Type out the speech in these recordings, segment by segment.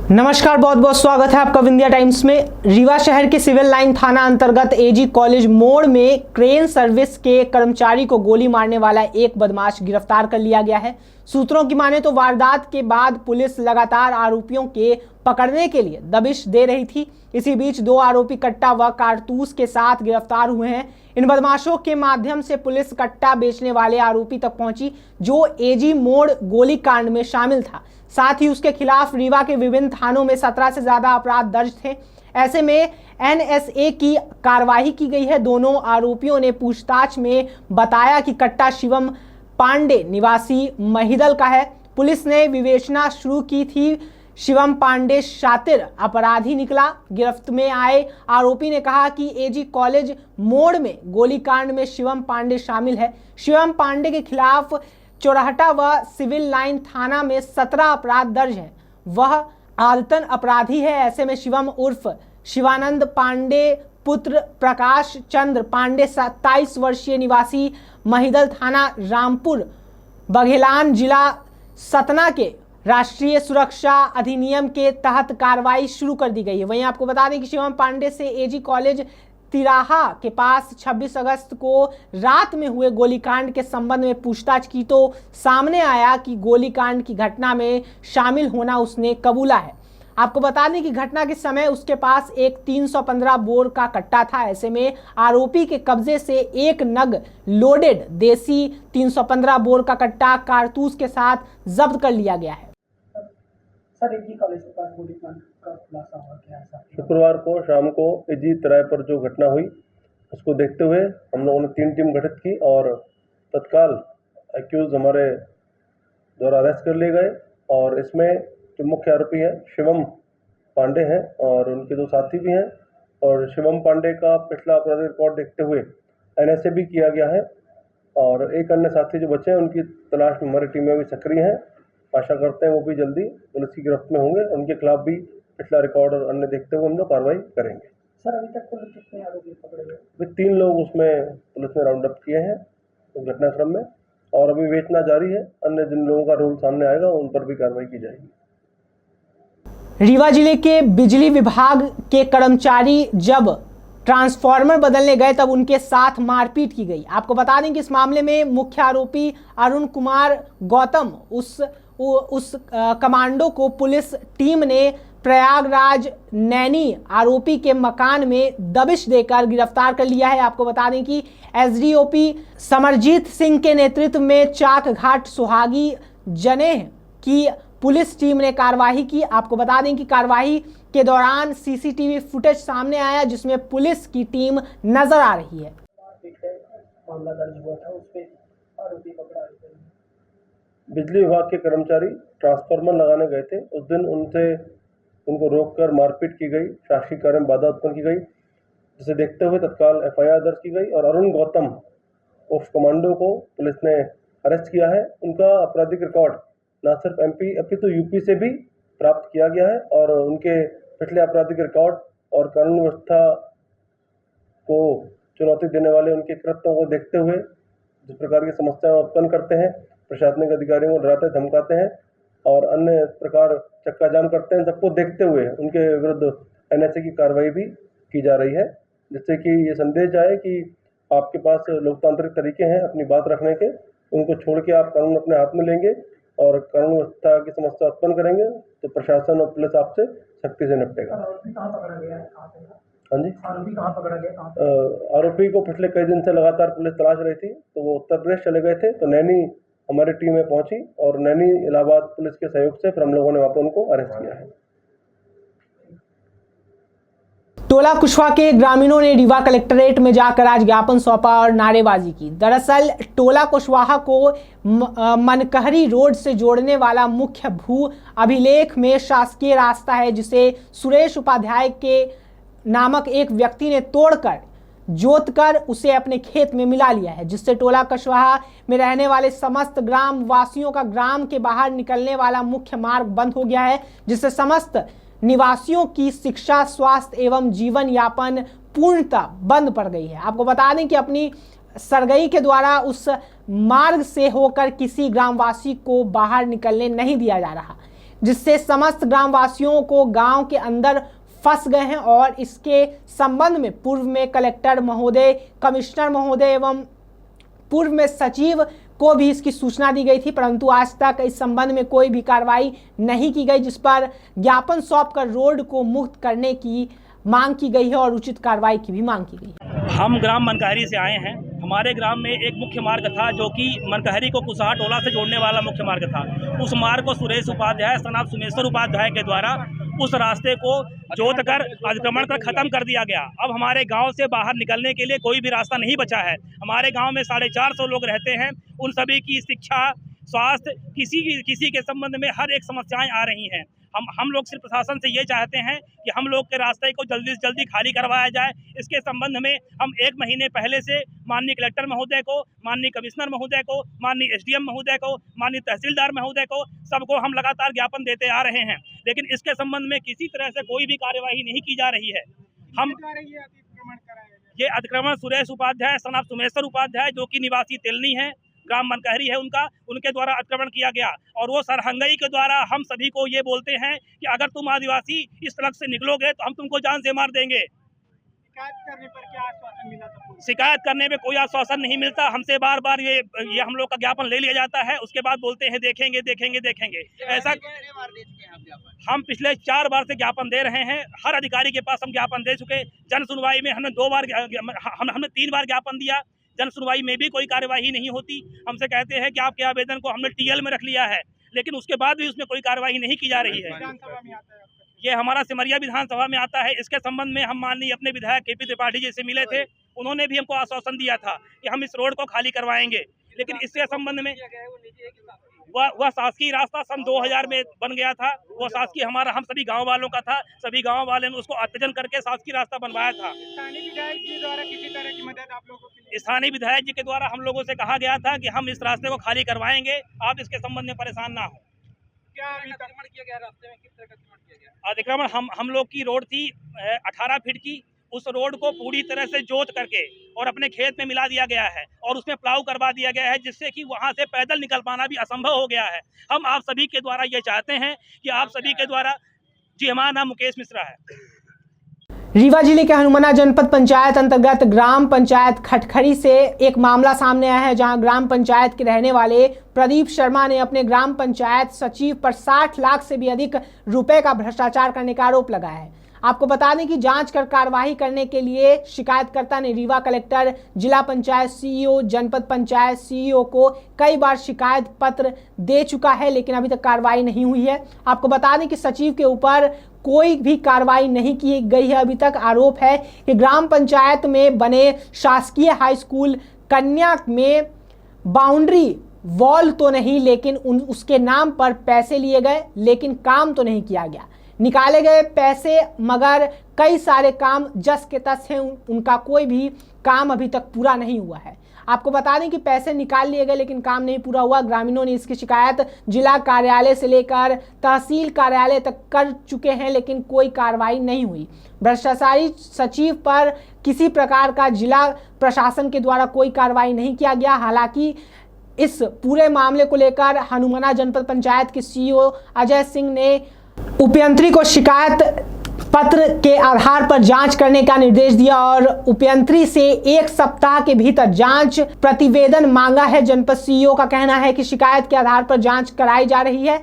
नमस्कार, बहुत बहुत स्वागत है आपका विंध्या टाइम्स में। रीवा शहर के सिविल लाइन थाना अंतर्गत एजी कॉलेज मोड़ में क्रेन सर्विस के कर्मचारी को गोली मारने वाला एक बदमाश गिरफ्तार कर लिया गया है। सूत्रों की माने तो वारदात के बाद पुलिस लगातार आरोपियों के पकड़ने के लिए दबिश दे रही थी। इसी बीच दो आरोपी कट्टा व कारतूस के साथ गिरफ्तार हुए हैं। इन बदमाशों के माध्यम से पुलिस कट्टा बेचने वाले आरोपी तक पहुंची जो एजी मोड़ गोलीकांड में शामिल था। साथ ही उसके खिलाफ रीवा के विभिन्न थानों में 17 से ज्यादा अपराध दर्ज थे। ऐसे में एनएसए की कार्रवाई की गई है। दोनों आरोपियों ने पूछताछ में बताया कि कट्टा शिवम पांडे निवासी महिदल का है। पुलिस ने विवेचना शुरू की थी। शिवम पांडे शातिर अपराधी निकला। गिरफ्त में आए आरोपी ने कहा कि एजी कॉलेज मोड़ में गोलीकांड में शिवम पांडे शामिल है। शिवम पांडे के खिलाफ चौराहटा व सिविल लाइन थाना में 17 अपराध दर्ज हैं। वह आदतन अपराधी है। ऐसे में शिवम उर्फ शिवानंद पांडे पुत्र प्रकाश चंद्र पांडे 27 वर्षीय निवासी महिदल थाना रामपुर बघेलान जिला सतना के राष्ट्रीय सुरक्षा अधिनियम के तहत कार्रवाई शुरू कर दी गई है। वहीं आपको बता दें कि शिवम पांडे से एजी कॉलेज तिराहा के पास 26 अगस्त को रात में हुए गोलीकांड के संबंध में पूछताछ की तो सामने आया कि गोलीकांड की घटना में शामिल होना उसने कबूला है। आपको बता दें कि घटना के समय उसके पास एक 315 बोर का कट्टा था। ऐसे में आरोपी के कब्जे से एक नग लोडेड देसी 315 बोर का कट्टा कारतूस के साथ जब्त कर लिया गया है। सर, एजी कॉलेज के पास गोलीकांड का खुलासा हुआ क्या है? शुक्रवार को शाम को एजी तिराहे पर जो घटना हुई उसको देखते हुए हम लोगों ने 3 टीम गठित की और तत्काल एक्यूज हमारे द्वारा अरेस्ट कर लिए गए। और इसमें जो मुख्य आरोपी हैं शिवम पांडे हैं और उनके 2 साथी भी हैं। और शिवम पांडे का पिछला आपराधिक रिकॉर्ड देखते हुए एनएसए भी किया गया है और एक अन्य साथी जो बचे हैं उनकी तलाश में हमारी टीमें भी सक्रिय हैं। आशा करते हैं वो भी जल्दी पुलिस की गिरफ्त में होंगे। उनके खिलाफ भी पिछला रिकॉर्ड और अन्य देखते हुए हम लोग कार्रवाई करेंगे। सर, अभी तक कुल कितने आरोपी पकड़े गए? अभी 3 लोग उसमें पुलिस ने राउंड अप किए हैं उस घटनाक्रम में और अभी विवेचना जारी है। अन्य जिन लोगों का रोल सामने आएगा उन पर भी कार्रवाई की जाएगी। रीवा जिले के बिजली विभाग के कर्मचारी जब ट्रांसफार्मर बदलने गए तब उनके साथ मारपीट की गई। आपको बता दें कि इस मामले में मुख्य आरोपी अरुण कुमार गौतम उस कमांडो को पुलिस टीम ने प्रयागराज नैनी आरोपी के मकान में दबिश देकर गिरफ्तार कर लिया है। आपको बता दें कि एसडीओपी समरजीत सिंह के नेतृत्व में चाक घाट सुहागी जनेह की पुलिस टीम ने कार्रवाई की। आपको बता दें कि कार्रवाई के दौरान सीसीटीवी फुटेज सामने आया जिसमें पुलिस की टीम नजर आ रही है। मामला दर्ज हुआ था, उस पे आरोपी पकड़ा गया। बिजली विभाग के कर्मचारी ट्रांसफार्मर लगाने गए थे। उस दिन उनको रोककर मारपीट की गई, शासकीय कार्य में बाधा उत्पन्न की गई, जिसे देखते हुए तत्काल एफआईआर दर्ज की गई और अरुण गौतम उर्फ कमांडो को पुलिस ने अरेस्ट किया है। उनका आपराधिक रिकॉर्ड न सिर्फ एमपी अपितु यूपी से भी प्राप्त किया गया है और उनके पिछले आपराधिक रिकॉर्ड और कानून व्यवस्था को चुनौती देने वाले उनके कृत्यों को देखते हुए जिस प्रकार की समस्याएं उत्पन्न करते हैं, प्रशासनिक अधिकारियों को डराते धमकाते हैं और अन्य प्रकार चक्का जाम करते हैं, सबको देखते हुए उनके विरुद्ध एनएसए की कार्रवाई भी की जा रही है, जिससे कि ये संदेश जाए कि आपके पास लोकतांत्रिक तरीके हैं अपनी बात रखने के, उनको छोड़ के आप कानून अपने हाथ में लेंगे और कानून व्यवस्था की समस्या उत्पन्न करेंगे तो प्रशासन और पुलिस आपसे सख्ती से निपटेगा। आरोपी कहाँ पकड़ा गया है? हाँ जी, आरोपी कहाँ पकड़ा गया? आरोपी को पिछले कई दिन से लगातार पुलिस तलाश रही थी तो वो उत्तर प्रदेश चले गए थे। तो नैनी हमारी टीम में पहुंची और नैनी इलाहाबाद पुलिस के सहयोग से फिर हम लोगों ने वहां पर उनको अरेस्ट किया है। टोला कुशवाहा के ग्रामीणों ने रीवा कलेक्ट्रेट में जाकर आज ज्ञापन सौंपा और नारेबाजी की। दरअसल टोला कुशवाहा को मनकहरी रोड से जोड़ने वाला मुख्य भू अभिलेख में शासकीय रास्ता है जिसे सुरेश उपाध्याय के नामक एक व्यक्ति ने तोड़कर जोतकर उसे अपने खेत में मिला लिया है, जिससे टोला कुशवाहा में रहने वाले समस्त ग्राम वासियों का ग्राम के बाहर निकलने वाला मुख्य मार्ग बंद हो गया है, जिससे समस्त निवासियों की शिक्षा, स्वास्थ्य एवं जीवन यापन पूर्णतः बंद पड़ गई है। आपको बता दें कि अपनी सरगई के द्वारा उस मार्ग से होकर किसी ग्रामवासी को बाहर निकलने नहीं दिया जा रहा। जिससे समस्त ग्रामवासियों को गांव के अंदर फंस गए हैं और इसके संबंध में पूर्व में कलेक्टर महोदय, कमिश्नर महोदय एवं पूर्व में सचिव को भी इसकी सूचना दी गई थी, परंतु आज तक इस संबंध में कोई भी कार्रवाई नहीं की गई, जिस पर ज्ञापन सौंपकर रोड को मुक्त करने की मांग की गई है और उचित कार्रवाई की भी मांग की गई है। हम ग्राम मनकहरी से आए हैं। हमारे ग्राम में एक मुख्य मार्ग था जो कि मनकहरी को कुसाहा टोला से जोड़ने वाला मुख्य मार्ग था। उस मार्ग को सुरेश उपाध्याय सनाब सुमेश्वर उपाध्याय के द्वारा उस रास्ते को जोत कर अतिक्रमण कर खत्म कर दिया गया। अब हमारे गांव से बाहर निकलने के लिए कोई भी रास्ता नहीं बचा है। हमारे गांव में 450 लोग रहते हैं। उन सभी की शिक्षा, स्वास्थ्य, किसी के संबंध में हर एक समस्याएं आ रही हैं। हम लोग सिर्फ प्रशासन से ये चाहते हैं कि हम लोग के रास्ते को जल्दी से जल्दी खाली करवाया जाए। इसके संबंध में हम 1 महीने पहले से माननीय कलेक्टर महोदय को, माननीय कमिश्नर महोदय को, माननीय एसडीएम महोदय को, माननीय तहसीलदार महोदय को, सबको हम लगातार ज्ञापन देते आ रहे हैं, लेकिन इसके संबंध में किसी तरह से कोई भी कार्यवाही नहीं की जा रही है। हम ये अतिक्रमण सुरेश उपाध्याय सनाब सुमेश्वर उपाध्याय जो कि निवासी तिलनी है, ग्राम मनकहरी है उनके द्वारा अतिक्रमण किया गया और वो सरहंगई के द्वारा हम सभी को ये बोलते हैं कि अगर तुम आदिवासी इस सड़क से निकलोगे तो हम तुमको जान से मार देंगे। शिकायत करने पर क्या आश्वासन मिला था? शिकायत करने में कोई आश्वासन नहीं मिलता। हमसे बार बार ये हम लोग का ज्ञापन ले लिया जाता है, उसके बाद बोलते हैं देखेंगे देखेंगे देखेंगे। ऐसा हम पिछले 4 बार से ज्ञापन दे रहे हैं। हर अधिकारी के पास हम ज्ञापन दे चुके। जन सुनवाई में हमने 3 बार ज्ञापन दिया। जन सुनवाई में भी कोई कार्यवाही नहीं होती। हमसे कहते हैं कि आपके आवेदन को हमने टीएल में रख लिया है, लेकिन उसके बाद भी उसमें कोई कार्यवाही नहीं की जा रही है। विधानसभा में आता है ये हमारा सिमरिया विधानसभा में आता है। इसके संबंध में हम माननीय अपने विधायक केपी त्रिपाठी जी से मिले थे। उन्होंने भी हमको आश्वासन दिया था कि हम इस रोड को खाली करवाएंगे, लेकिन इसके संबंध में वह शासकीय रास्ता सन 2000 में बन गया था। वो शासकीय हम सभी गांव वालों का था। सभी गांव वाले ने उसको अत्यजन करके शासकीय रास्ता बनवाया था। स्थानीय विधायक जी द्वारा किसी तरह की मदद आप लोगों के लिए? स्थानीय विधायक जी के द्वारा हम लोगों से कहा गया था कि हम इस रास्ते को खाली करवाएंगे, आप इसके संबंध में परेशान ना हो। क्या अतिक्रमण किया गया रास्ते में? किस तरह का अतिक्रमण किया गया? अतिक्रमण हम लोग की रोड थी 18 फीट की। उस रोड को पूरी तरह से जोत करके और अपने खेत में मिला दिया गया है और उसमें प्लाव करवा दिया गया है, जिससे कि वहां से पैदल निकल पाना भी असंभव हो गया है। हम आप सभी के द्वारा ये चाहते हैं कि आप सभी के द्वारा, जी हमारा नाम मुकेश मिश्रा है। रीवा जिले के हनुमाना जनपद पंचायत अंतर्गत ग्राम पंचायत खटखरी से एक मामला सामने आया है, जहां ग्राम पंचायत के रहने वाले प्रदीप शर्मा ने अपने ग्राम पंचायत सचिव पर 60 लाख से भी अधिक रुपए का भ्रष्टाचार करने का आरोप लगाया है। आपको बता दें कि जांच कर कार्रवाई करने के लिए शिकायतकर्ता ने रीवा कलेक्टर, जिला पंचायत सीईओ, जनपद पंचायत सीईओ को कई बार शिकायत पत्र दे चुका है, लेकिन अभी तक कार्रवाई नहीं हुई है। आपको बता दें कि सचिव के ऊपर कोई भी कार्रवाई नहीं की गई है। अभी तक आरोप है कि ग्राम पंचायत में बने शासकीय हाई स्कूल कन्या में बाउंड्री वॉल तो नहीं, लेकिन उसके नाम पर पैसे लिए गए, लेकिन काम तो नहीं किया गया। निकाले गए पैसे, मगर कई सारे काम जस के तस हैं, उनका कोई भी काम अभी तक पूरा नहीं हुआ है। आपको बता दें कि पैसे निकाल लिए गए लेकिन काम नहीं पूरा हुआ। ग्रामीणों ने इसकी शिकायत जिला कार्यालय से लेकर तहसील कार्यालय तक कर चुके हैं, लेकिन कोई कार्रवाई नहीं हुई। भ्रष्टाचारी सचिव पर किसी प्रकार का जिला प्रशासन के द्वारा कोई कार्रवाई नहीं किया गया। हालांकि इस पूरे मामले को लेकर हनुमाना जनपद पंचायत के सीईओ अजय सिंह ने उपयंत्री को शिकायत पत्र के आधार पर जांच करने का निर्देश दिया और उपयंत्री से 1 सप्ताह के भीतर जांच प्रतिवेदन मांगा है। जनपद सीईओ का कहना है कि शिकायत के आधार पर जांच कराई जा रही है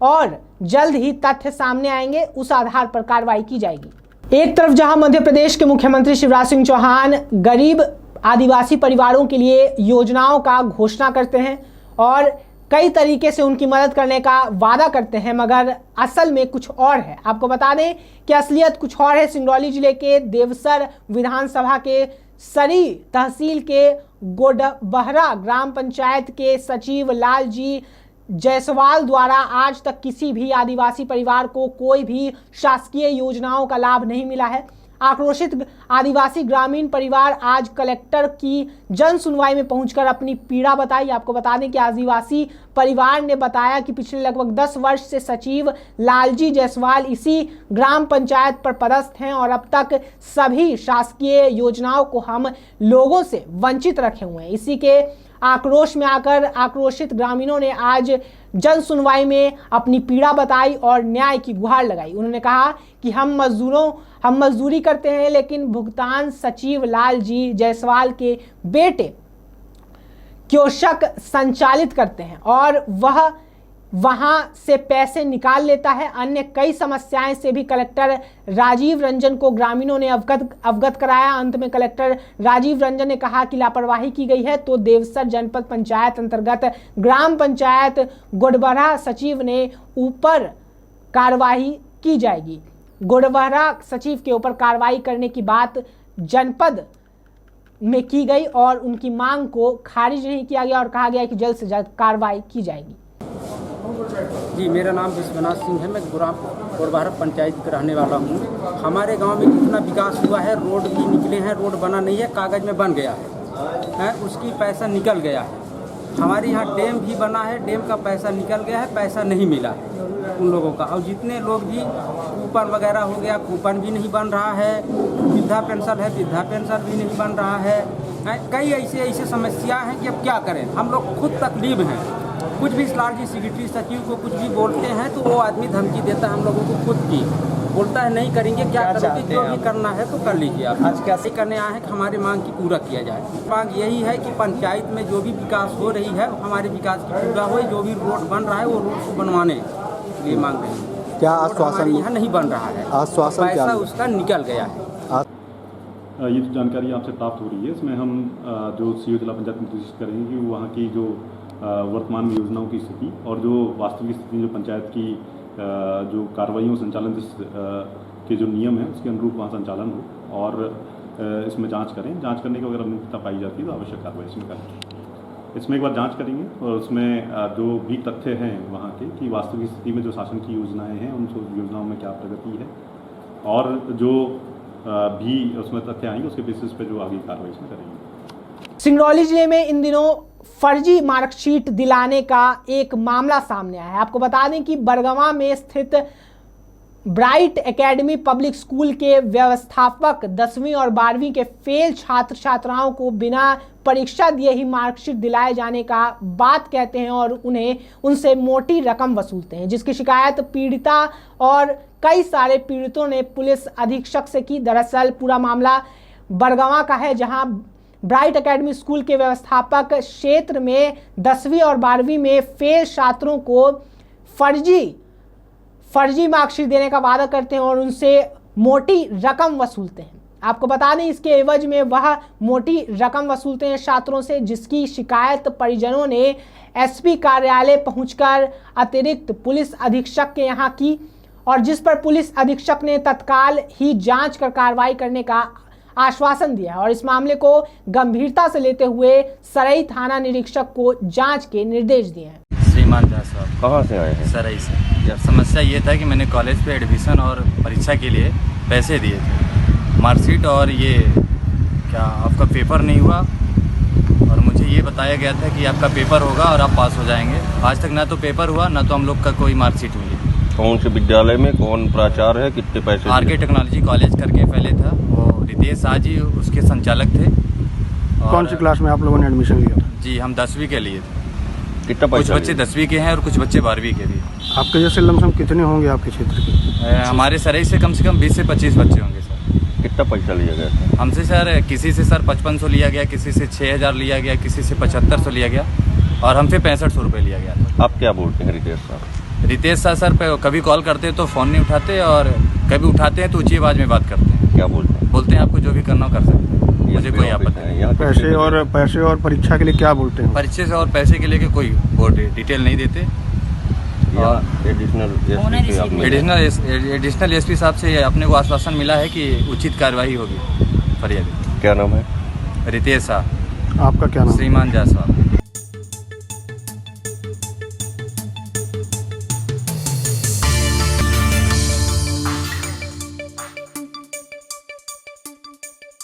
और जल्द ही तथ्य सामने आएंगे, उस आधार पर कार्रवाई की जाएगी। एक तरफ जहां मध्य प्रदेश के मुख्यमंत्री शिवराज सिंह चौहान गरीब आदिवासी परिवारों के लिए योजनाओं का घोषणा करते हैं और कई तरीके से उनकी मदद करने का वादा करते हैं, मगर असल में कुछ और है। आपको बता दें कि असलियत कुछ और है। सिंगरौली जिले के देवसर विधानसभा के सरी तहसील के गोडबहरा ग्राम पंचायत के सचिव लालजी जायसवाल द्वारा आज तक किसी भी आदिवासी परिवार को कोई भी शासकीय योजनाओं का लाभ नहीं मिला है। आक्रोशित आदिवासी ग्रामीण परिवार आज कलेक्टर की जन सुनवाई में पहुंचकर अपनी पीड़ा बताई। आपको बता दें कि आदिवासी परिवार ने बताया कि पिछले लगभग 10 वर्ष से सचिव लालजी जायसवाल इसी ग्राम पंचायत पर पदस्थ हैं और अब तक सभी शासकीय योजनाओं को हम लोगों से वंचित रखे हुए हैं। इसी के आक्रोश में आकर आक्रोशित ग्रामीणों ने आज जन सुनवाई में अपनी पीड़ा बताई और न्याय की गुहार लगाई। उन्होंने कहा कि हम मजदूरी करते हैं, लेकिन भुगतान सचिव लालजी जायसवाल के बेटे क्योशक संचालित करते हैं और वह वहां से पैसे निकाल लेता है। अन्य कई समस्याएं से भी कलेक्टर राजीव रंजन को ग्रामीणों ने अवगत कराया। अंत में कलेक्टर राजीव रंजन ने कहा कि लापरवाही की गई है तो देवसर जनपद पंचायत अंतर्गत ग्राम पंचायत गोडबरा सचिव ने ऊपर कार्रवाई की जाएगी। गोडबरा सचिव के ऊपर कार्रवाई करने की बात जनपद में की गई और उनकी मांग को खारिज नहीं किया गया और कहा गया कि जल्द से जल्द कार्रवाई की जाएगी। जी, मेरा नाम विश्वनाथ सिंह है। मैं ग्राम गोडबरा पंचायत का रहने वाला हूँ। हमारे गांव में जितना विकास हुआ है, रोड भी निकले हैं, रोड बना नहीं है, कागज़ में बन गया है, उसकी पैसा निकल गया है। हमारे यहाँ डैम भी बना है, डैम का पैसा निकल गया है, पैसा नहीं मिला है उन लोगों का। और जितने लोग भी कूपन वगैरह हो गया, कूपन भी नहीं बन रहा है। वृद्धा पेंशन है, वृद्धा पेंशन भी नहीं बन रहा है। कई ऐसे समस्या हैं कि अब क्या करें। हम लोग खुद तकलीफ हैं। कुछ भी लालजी सेक्रेटरी सचिव को कुछ भी बोलते हैं तो वो आदमी धमकी देता है हम लोगों को, खुद की बोलता है नहीं करेंगे, क्या करोगे, जो भी करना है तो कर लीजिए आप। आज कैसे करने आए हैं कि हमारी मांग की पूरा किया जाए। मांग यही है कि पंचायत में जो भी विकास हो रही है हमारे विकास की पूरा हो। जो भी रोड बन रहा है वो रोड को बनवाने के लिए मांग रहे हैं। क्या आश्वासन यहाँ नहीं बन रहा है, आश्वासन पैसा उसका निकल गया है। ये जो जानकारी आपसे प्राप्त हो रही है इसमें हम जो सीओ जिला पंचायत निर्देशित करेंगे कि वहाँ की जो वर्तमान योजनाओं की स्थिति और जो वास्तविक स्थिति जो पंचायत की जो कार्रवाइयों संचालन के जो नियम है उसके अनुरूप वहाँ संचालन हो और इसमें जांच करें। जांच करने की अगर अनुमति पाई जाती है तो आवश्यक कार्रवाई इसमें करें। इसमें एक बार जांच करेंगे और उसमें जो भी तथ्य हैं वहाँ के कि वास्तविक स्थिति में जो शासन की योजनाएँ हैं उन योजनाओं में क्या प्रगति है और जो भी उसमें तथ्य आएंगे उसके बेसिस पे जो आगे कार्रवाई इसमें करेंगे। सिंगरौली जिले में इन दिनों फर्जी मार्कशीट दिलाने का एक मामला सामने आया है। आपको बता दें कि बरगवां में स्थित ब्राइट एकेडमी पब्लिक स्कूल के व्यवस्थापक 10वीं और 12वीं के फेल छात्र छात्राओं को बिना परीक्षा दिए ही मार्कशीट दिलाए जाने का बात कहते हैं और उनसे मोटी रकम वसूलते हैं, जिसकी शिकायत पीड़िता और कई सारे पीड़ितों ने पुलिस अधीक्षक से की। दरअसल पूरा मामला बरगवां का है, जहां ब्राइट एकेडमी स्कूल के व्यवस्थापक क्षेत्र में 10वीं और 12वीं में फेल छात्रों को फर्जी मार्कशीट देने का वादा करते हैं और उनसे मोटी रकम वसूलते हैं। आपको बता दें इसके एवज में वह मोटी रकम वसूलते हैं छात्रों से, जिसकी शिकायत परिजनों ने एसपी कार्यालय पहुंचकर अतिरिक्त पुलिस अधीक्षक के यहां की और जिस पर पुलिस अधीक्षक ने तत्काल ही जांच कर कार्रवाई करने का आश्वासन दिया और इस मामले को गंभीरता से लेते हुए सरई थाना निरीक्षक को जांच के निर्देश दिए हैं। श्रीमान जायसवाल। कहाँ से आए हैं? सरई से। जब समस्या ये था कि मैंने कॉलेज पे एडमिशन और परीक्षा के लिए पैसे दिए थे, मार्कशीट और ये क्या आपका पेपर नहीं हुआ और मुझे ये बताया गया था कि आपका पेपर होगा और आप पास हो जाएंगे। आज तक ना तो पेपर हुआ ना तो हम लोग का कोई मार्कशीट मिली। कौन से विद्यालय में कौन प्राचार्य है, कितने पैसे? आरके टेक्नोलॉजी कॉलेज करके पहले था, वो रितेश शाह जी उसके संचालक थे। कौन सी क्लास में आप लोगों ने एडमिशन लिया था? जी हम 10वीं के लिए थे। कितना कुछ पैसा? बच्चे 10वीं के हैं और कुछ बच्चे 12वीं के भी। आपके जैसे लमसम कितने होंगे आपके क्षेत्र के? हमारे सरई से कम 20 से 25 बच्चे होंगे सर। कितना पैसा लिया गया था? हमसे सर किसी से सर 5500 लिया गया, किसी से 6000 लिया गया, किसी से 7500 लिया गया और हमसे 6500 रुपये लिया गया था। आप क्या बोलते हैं रितेश साहब? रितेश शाह सर कभी कॉल करते हैं तो फ़ोन नहीं उठाते और कभी उठाते हैं तो ऊंची आवाज़ में बात करते हैं। क्या बोलते हैं? बोलते हैं आपको जो भी करना हो कर सकते हैं, मुझे कोई आपत्ति नहीं। पैसे और परीक्षा के लिए क्या बोलते हैं? परीक्षा से और पैसे के लिए कोई डिटेल नहीं देते। एडिशनल एसपी साहब से अपने को आश्वासन मिला है कि उचित कार्रवाई होगी फरियादी। क्या नाम है? रितेश शाह। आपका क्या नाम? श्रीमान जायसवाल।